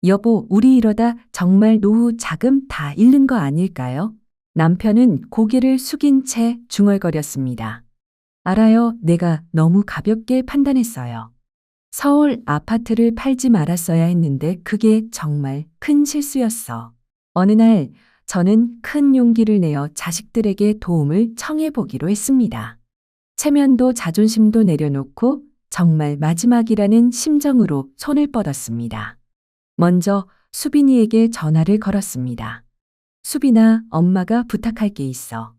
여보, 우리 이러다 정말 노후 자금 다 잃는 거 아닐까요? 남편은 고개를 숙인 채 중얼거렸습니다. 알아요. 내가 너무 가볍게 판단했어요. 서울 아파트를 팔지 말았어야 했는데 그게 정말 큰 실수였어. 어느 날 저는 큰 용기를 내어 자식들에게 도움을 청해보기로 했습니다. 체면도 자존심도 내려놓고 정말 마지막이라는 심정으로 손을 뻗었습니다. 먼저 수빈이에게 전화를 걸었습니다. 수빈아, 엄마가 부탁할 게 있어.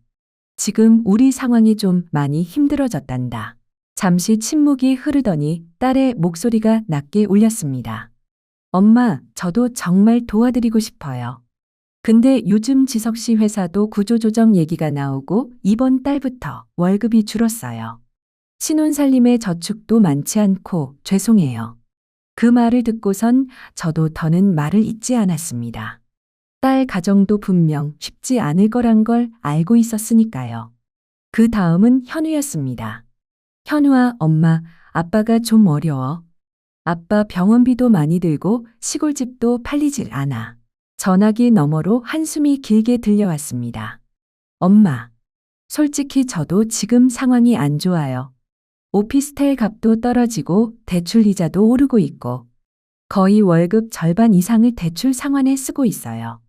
지금 우리 상황이 좀 많이 힘들어졌단다. 잠시 침묵이 흐르더니 딸의 목소리가 낮게 울렸습니다. 엄마, 저도 정말 도와드리고 싶어요. 근데 요즘 지석 씨 회사도 구조조정 얘기가 나오고 이번 달부터 월급이 줄었어요. 신혼살림의 저축도 많지 않고 죄송해요. 그 말을 듣고선 저도 더는 말을 잇지 않았습니다. 딸 가정도 분명 쉽지 않을 거란 걸 알고 있었으니까요. 그 다음은 현우였습니다. 현우아, 엄마, 아빠가 좀 어려워. 아빠 병원비도 많이 들고 시골집도 팔리질 않아. 전화기 너머로 한숨이 길게 들려왔습니다. 엄마, 솔직히 저도 지금 상황이 안 좋아요. 오피스텔 값도 떨어지고 대출 이자도 오르고 있고 거의 월급 절반 이상을 대출 상환에 쓰고 있어요.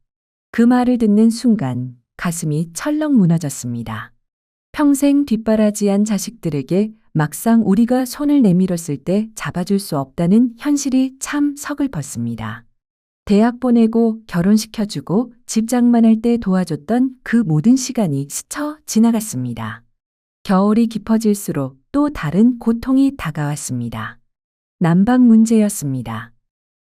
그 말을 듣는 순간 가슴이 철렁 무너졌습니다. 평생 뒷바라지한 자식들에게 막상 우리가 손을 내밀었을 때 잡아줄 수 없다는 현실이 참 서글펐습니다. 대학 보내고 결혼시켜주고 집 장만할 때 도와줬던 그 모든 시간이 스쳐 지나갔습니다. 겨울이 깊어질수록 또 다른 고통이 다가왔습니다. 난방 문제였습니다.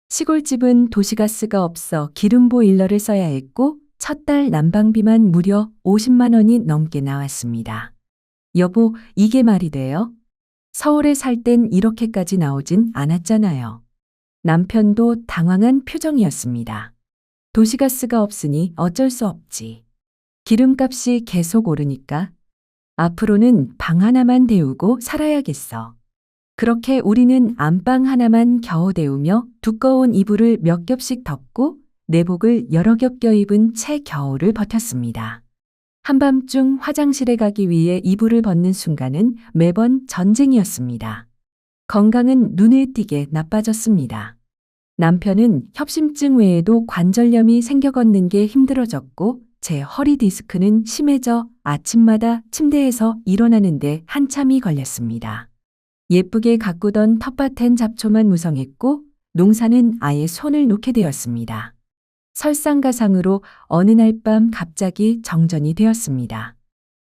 시골집은 도시가스가 없어 기름 보일러를 써야 했고 첫 달 난방비만 무려 50만 원이 넘게 나왔습니다. 여보, 이게 말이 돼요? 서울에 살 땐 이렇게까지 나오진 않았잖아요. 남편도 당황한 표정이었습니다. 도시가스가 없으니 어쩔 수 없지. 기름값이 계속 오르니까 앞으로는 방 하나만 데우고 살아야겠어. 그렇게 우리는 안방 하나만 겨우 데우며 두꺼운 이불을 몇 겹씩 덮고 내복을 여러 겹 껴입은 채 겨울을 버텼습니다. 한밤중 화장실에 가기 위해 이불을 벗는 순간은 매번 전쟁이었습니다. 건강은 눈에 띄게 나빠졌습니다. 남편은 협심증 외에도 관절염이 생겨 걷는 게 힘들어졌고 제 허리 디스크는 심해져 아침마다 침대에서 일어나는데 한참이 걸렸습니다. 예쁘게 가꾸던 텃밭엔 잡초만 무성했고 농사는 아예 손을 놓게 되었습니다. 설상가상으로 어느 날 밤 갑자기 정전이 되었습니다.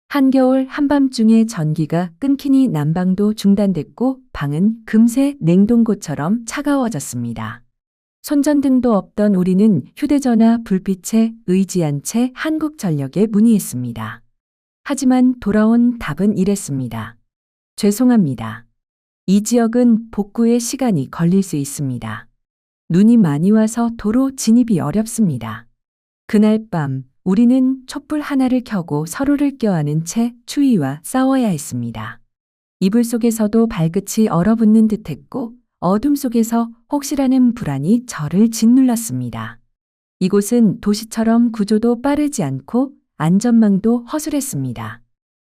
한겨울 한밤중에 전기가 끊기니 난방도 중단됐고 방은 금세 냉동고처럼 차가워졌습니다. 손전등도 없던 우리는 휴대전화 불빛에 의지한 채 한국전력에 문의했습니다. 하지만 돌아온 답은 이랬습니다. 죄송합니다. 이 지역은 복구에 시간이 걸릴 수 있습니다. 눈이 많이 와서 도로 진입이 어렵습니다. 그날 밤 우리는 촛불 하나를 켜고 서로를 껴안은 채 추위와 싸워야 했습니다. 이불 속에서도 발끝이 얼어붙는 듯했고 어둠 속에서 혹시라는 불안이 저를 짓눌렀습니다. 이곳은 도시처럼 구조도 빠르지 않고 안전망도 허술했습니다.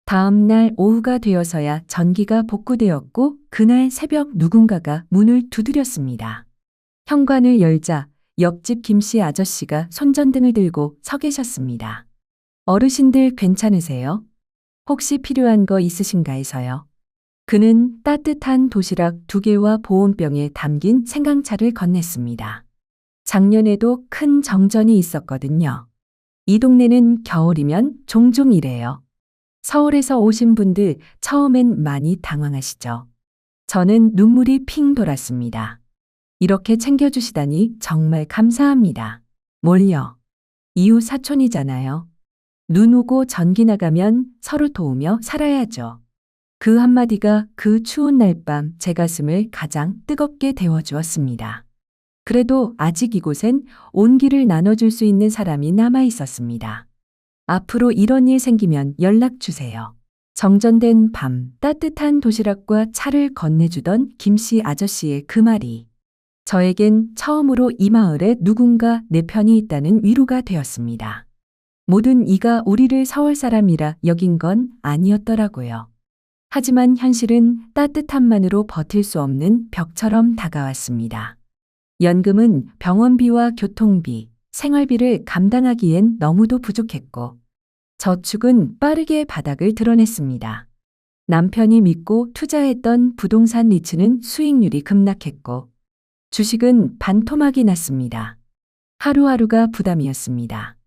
다음 날 오후가 되어서야 전기가 복구되었고 그날 새벽 누군가가 문을 두드렸습니다. 현관을 열자 옆집 김씨 아저씨가 손전등을 들고 서 계셨습니다. 어르신들 괜찮으세요? 혹시 필요한 거 있으신가 해서요. 그는 따뜻한 도시락 2개와 보온병에 담긴 생강차를 건넸습니다. 작년에도 큰 정전이 있었거든요. 이 동네는 겨울이면 종종 이래요. 서울에서 오신 분들 처음엔 많이 당황하시죠. 저는 눈물이 핑 돌았습니다. 이렇게 챙겨주시다니 정말 감사합니다. 뭘요? 이웃 사촌이잖아요. 눈 오고 전기 나가면 서로 도우며 살아야죠. 그 한마디가 그 추운 날밤 제 가슴을 가장 뜨겁게 데워주었습니다. 그래도 아직 이곳엔 온기를 나눠줄 수 있는 사람이 남아 있었습니다. 앞으로 이런 일 생기면 연락 주세요. 정전된 밤 따뜻한 도시락과 차를 건네주던 김씨 아저씨의 그 말이 저에겐 처음으로 이 마을에 누군가 내 편이 있다는 위로가 되었습니다. 모든 이가 우리를 서울 사람이라 여긴 건 아니었더라고요. 하지만 현실은 따뜻함만으로 버틸 수 없는 벽처럼 다가왔습니다. 연금은 병원비와 교통비, 생활비를 감당하기엔 너무도 부족했고 저축은 빠르게 바닥을 드러냈습니다. 남편이 믿고 투자했던 부동산 리츠는 수익률이 급락했고 주식은 반토막이 났습니다. 하루하루가 부담이었습니다.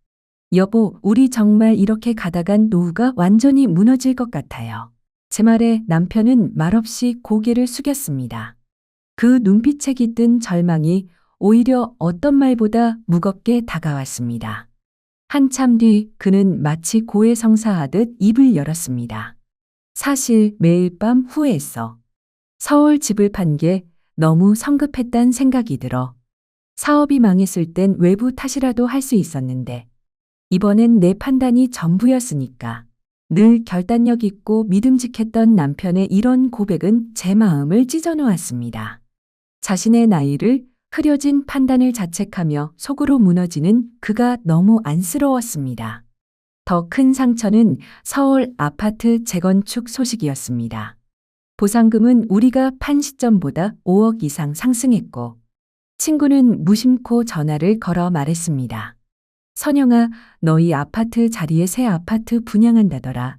여보, 우리 정말 이렇게 가다간 노후가 완전히 무너질 것 같아요. 제 말에 남편은 말없이 고개를 숙였습니다. 그 눈빛에 깃든 절망이 오히려 어떤 말보다 무겁게 다가왔습니다. 한참 뒤 그는 마치 고해성사하듯 입을 열었습니다. 사실 매일 밤 후회했어. 서울 집을 판 게 너무 성급했단 생각이 들어. 사업이 망했을 땐 외부 탓이라도 할 수 있었는데 이번엔 내 판단이 전부였으니까. 늘 결단력 있고 믿음직했던 남편의 이런 고백은 제 마음을 찢어놓았습니다. 자신의 나이를 흐려진 판단을 자책하며 속으로 무너지는 그가 너무 안쓰러웠습니다. 더 큰 상처는 서울 아파트 재건축 소식이었습니다. 보상금은 우리가 판 시점보다 5억 이상 상승했고 친구는 무심코 전화를 걸어 말했습니다. 선영아, 너희 아파트 자리에 새 아파트 분양한다더라.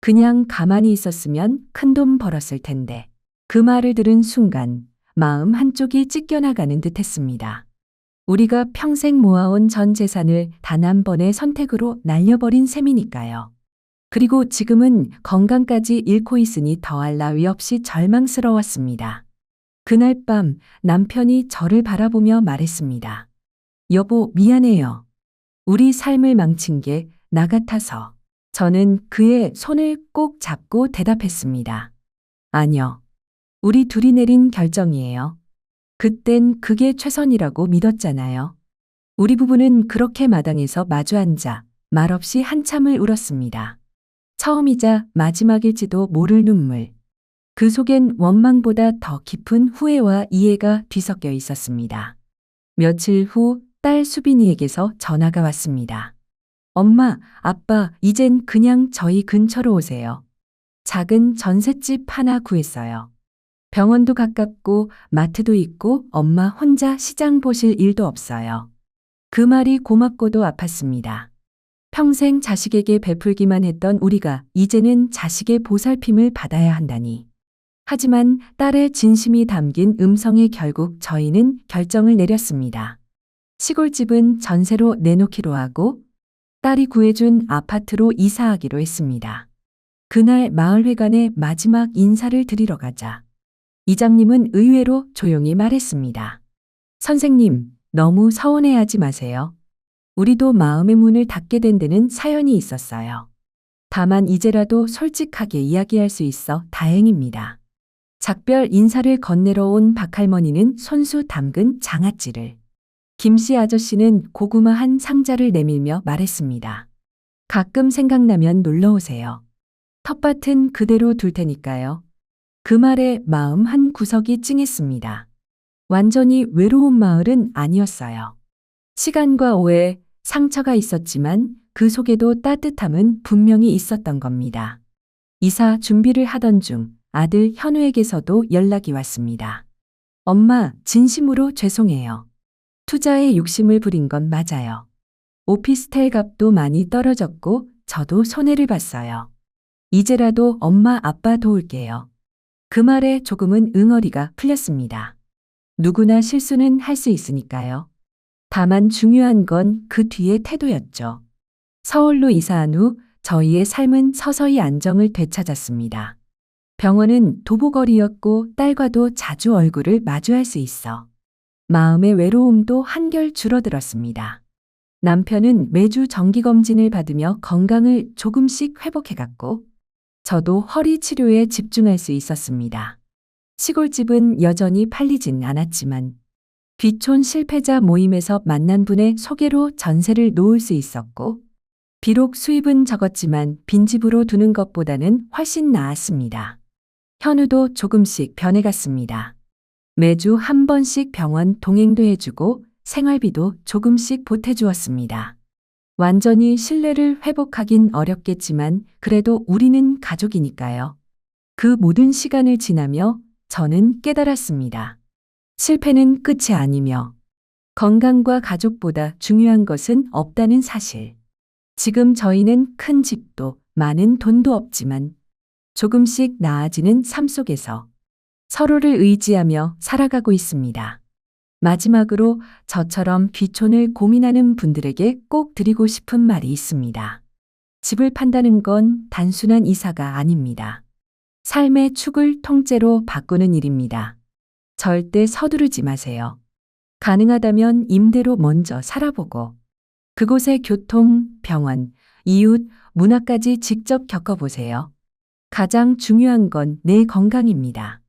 그냥 가만히 있었으면 큰돈 벌었을 텐데. 그 말을 들은 순간 마음 한쪽이 찢겨나가는 듯 했습니다. 우리가 평생 모아온 전 재산을 단 한 번의 선택으로 날려버린 셈이니까요. 그리고 지금은 건강까지 잃고 있으니 더할 나위 없이 절망스러웠습니다. 그날 밤 남편이 저를 바라보며 말했습니다. 여보, 미안해요. 우리 삶을 망친 게 나 같아서. 저는 그의 손을 꼭 잡고 대답했습니다. 아니요. 우리 둘이 내린 결정이에요. 그땐 그게 최선이라고 믿었잖아요. 우리 부부는 그렇게 마당에서 마주 앉아 말없이 한참을 울었습니다. 처음이자 마지막일지도 모를 눈물. 그 속엔 원망보다 더 깊은 후회와 이해가 뒤섞여 있었습니다. 며칠 후 딸 수빈이에게서 전화가 왔습니다. 엄마, 아빠, 이젠 그냥 저희 근처로 오세요. 작은 전셋집 하나 구했어요. 병원도 가깝고 마트도 있고 엄마 혼자 시장 보실 일도 없어요. 그 말이 고맙고도 아팠습니다. 평생 자식에게 베풀기만 했던 우리가 이제는 자식의 보살핌을 받아야 한다니. 하지만 딸의 진심이 담긴 음성에 결국 저희는 결정을 내렸습니다. 시골집은 전세로 내놓기로 하고 딸이 구해준 아파트로 이사하기로 했습니다. 그날 마을회관에 마지막 인사를 드리러 가자 이장님은 의외로 조용히 말했습니다. 선생님, 너무 서운해하지 마세요. 우리도 마음의 문을 닫게 된 데는 사연이 있었어요. 다만 이제라도 솔직하게 이야기할 수 있어 다행입니다. 작별 인사를 건네러 온 박할머니는 손수 담근 장아찌를, 김씨 아저씨는 고구마 한 상자를 내밀며 말했습니다. 가끔 생각나면 놀러 오세요. 텃밭은 그대로 둘 테니까요. 그 말에 마음 한 구석이 찡했습니다. 완전히 외로운 마을은 아니었어요. 시간과 오해, 상처가 있었지만 그 속에도 따뜻함은 분명히 있었던 겁니다. 이사 준비를 하던 중 아들 현우에게서도 연락이 왔습니다. 엄마, 진심으로 죄송해요. 투자에 욕심을 부린 건 맞아요. 오피스텔 값도 많이 떨어졌고 저도 손해를 봤어요. 이제라도 엄마 아빠 도울게요. 그 말에 조금은 응어리가 풀렸습니다. 누구나 실수는 할 수 있으니까요. 다만 중요한 건 그 뒤의 태도였죠. 서울로 이사한 후 저희의 삶은 서서히 안정을 되찾았습니다. 병원은 도보거리였고 딸과도 자주 얼굴을 마주할 수 있어 마음의 외로움도 한결 줄어들었습니다. 남편은 매주 정기검진을 받으며 건강을 조금씩 회복해갔고 저도 허리 치료에 집중할 수 있었습니다. 시골집은 여전히 팔리진 않았지만 귀촌 실패자 모임에서 만난 분의 소개로 전세를 놓을 수 있었고 비록 수입은 적었지만 빈집으로 두는 것보다는 훨씬 나았습니다. 현우도 조금씩 변해갔습니다. 매주 한 번씩 병원 동행도 해주고 생활비도 조금씩 보태주었습니다. 완전히 신뢰를 회복하긴 어렵겠지만 그래도 우리는 가족이니까요. 그 모든 시간을 지나며 저는 깨달았습니다. 실패는 끝이 아니며 건강과 가족보다 중요한 것은 없다는 사실. 지금 저희는 큰 집도 많은 돈도 없지만 조금씩 나아지는 삶 속에서 서로를 의지하며 살아가고 있습니다. 마지막으로 저처럼 귀촌을 고민하는 분들에게 꼭 드리고 싶은 말이 있습니다. 집을 판다는 건 단순한 이사가 아닙니다. 삶의 축을 통째로 바꾸는 일입니다. 절대 서두르지 마세요. 가능하다면 임대로 먼저 살아보고 그곳의 교통, 병원, 이웃, 문화까지 직접 겪어보세요. 가장 중요한 건 내 건강입니다.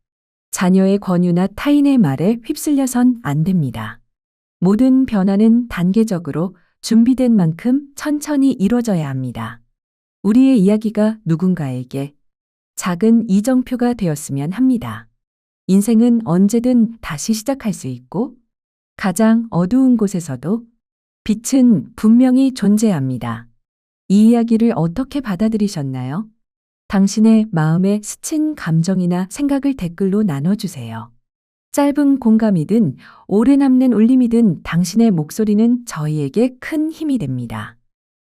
자녀의 권유나 타인의 말에 휩쓸려선 안 됩니다. 모든 변화는 단계적으로 준비된 만큼 천천히 이루어져야 합니다. 우리의 이야기가 누군가에게 작은 이정표가 되었으면 합니다. 인생은 언제든 다시 시작할 수 있고 가장 어두운 곳에서도 빛은 분명히 존재합니다. 이 이야기를 어떻게 받아들이셨나요? 당신의 마음에 스친 감정이나 생각을 댓글로 나눠주세요. 짧은 공감이든 오래 남는 울림이든 당신의 목소리는 저희에게 큰 힘이 됩니다.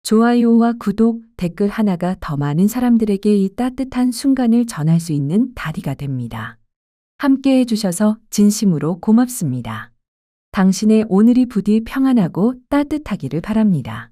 좋아요와 구독, 댓글 하나가 더 많은 사람들에게 이 따뜻한 순간을 전할 수 있는 다리가 됩니다. 함께 해주셔서 진심으로 고맙습니다. 당신의 오늘이 부디 평안하고 따뜻하기를 바랍니다.